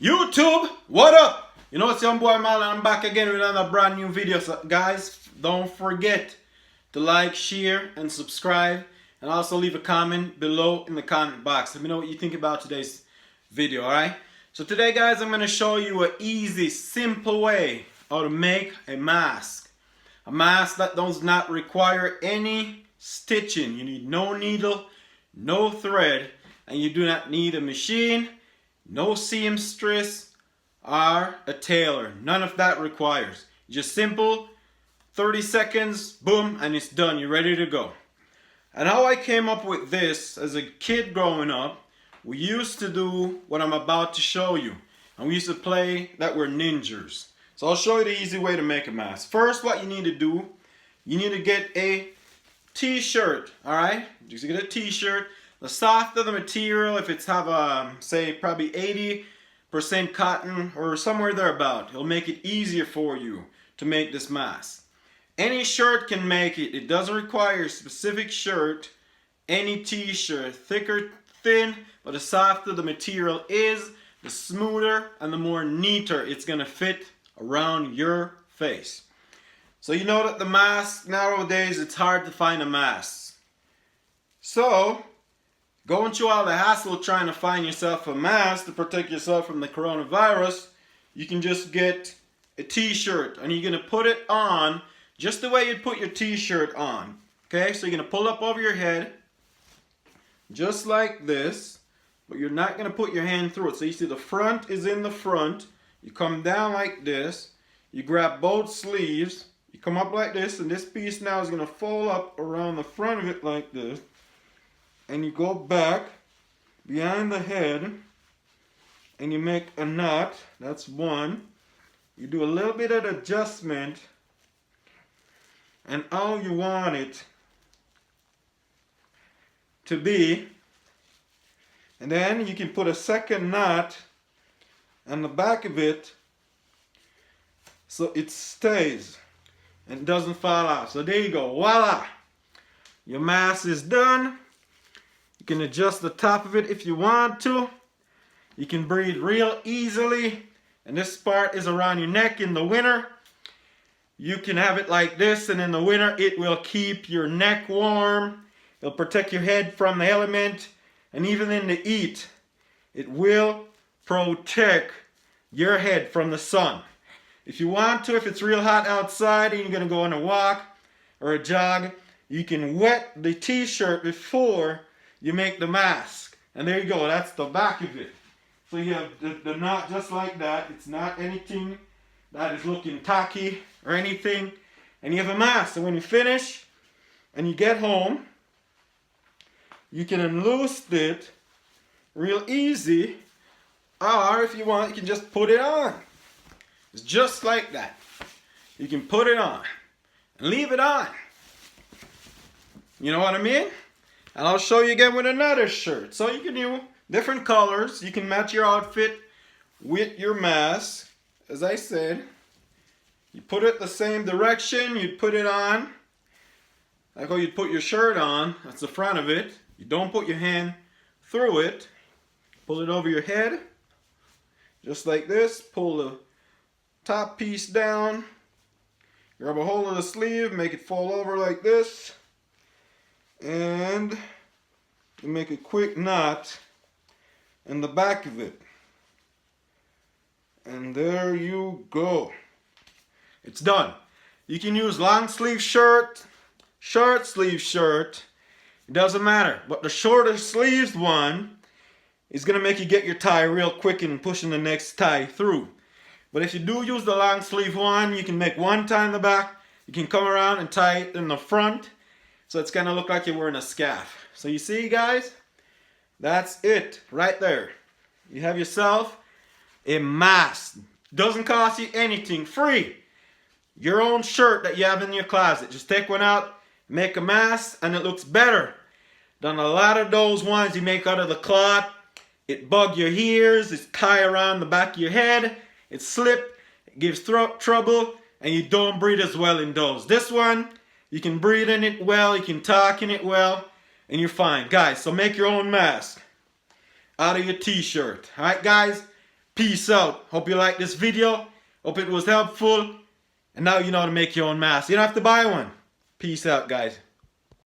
YouTube, what up? You know it's your boy Marlon. I'm back again with another brand new video. So guys, don't forget to like, share, and subscribe, and also leave a comment below in the comment box. Let me know what you think about today's video, alright? So today guys, I'm going to show you an easy, simple way how to make a mask. A mask that does not require any stitching. You need no needle, no thread, and you do not need a machine, no seamstress, or a tailor. None of that requires. Just simple, 30 seconds, boom, and it's done. You're ready to go. And how I came up with this, as a kid growing up, we used to do what I'm about to show you. And we used to play that we're ninjas. So I'll show you the easy way to make a mask. First, what you need to do, you need to get a t-shirt, alright? Just get a t-shirt. The softer the material, if it's have say probably 80% cotton or somewhere thereabout, it'll make it easier for you to make this mask. Any shirt can make it. It doesn't require a specific shirt. Any t-shirt, thick or thin, but the softer the material is, the smoother and the more neater it's gonna fit around your face. So you know that the mask nowadays, it's hard to find a mask. So going through all the hassle trying to find yourself a mask to protect yourself from the coronavirus, you can just get a t-shirt and you're going to put it on just the way you'd put your t-shirt on. Okay, so you're going to pull up over your head just like this, but you're not going to put your hand through it. So you see the front is in the front. You come down like this. You grab both sleeves. You come up like this, and this piece now is going to fold up around the front of it like this. And you go back behind the head and you make a knot. That's one. You do a little bit of adjustment and how you want it to be. And then you can put a second knot on the back of it so it stays and doesn't fall off. So there you go. Voila! Your mask is done. You can adjust the top of it if you want to. You can breathe real easily. And this part is around your neck in the winter. You can have it like this, and in the winter it will keep your neck warm. It'll protect your head from the element. And even in the heat, it will protect your head from the sun. If you want to, if it's real hot outside and you're going to go on a walk or a jog, you can wet the t-shirt before you make the mask. And there you go, that's the back of it. So you have the knot just like that. It's not anything that is looking tacky or anything. And you have a mask. So when you finish and you get home, you can unloose it real easy. Or if you want, you can just put it on. It's just like that. You can put it on and leave it on. You know what I mean? And I'll show you again with another shirt. So you can do different colors. You can match your outfit with your mask. As I said, you put it the same direction. You put it on like how you'd put your shirt on. That's the front of it. You don't put your hand through it. Pull it over your head. Just like this. Pull the top piece down. Grab a hold of the sleeve. Make it fall over like this. And you make a quick knot in the back of it. And there you go. It's done. You can use long sleeve shirt, short sleeve shirt. It doesn't matter. But the shorter sleeves one is going to make you get your tie real quick and pushing the next tie through. But if you do use the long sleeve one, you can make one tie in the back. You can come around and tie it in the front. So it's gonna look like you're wearing a scarf. So you see guys, that's it right there. You have yourself a mask. Doesn't cost you anything, free. Your own shirt that you have in your closet. Just take one out, make a mask, and it looks better than a lot of those ones you make out of the cloth. It bug your ears, it's tie around the back of your head, it slip, it gives throat trouble, and you don't breathe as well in those. This one, you can breathe in it well, you can talk in it well, and you're fine. Guys, so make your own mask out of your t-shirt. Alright guys? Peace out. Hope you liked this video. Hope it was helpful. And now you know how to make your own mask. You don't have to buy one. Peace out, guys.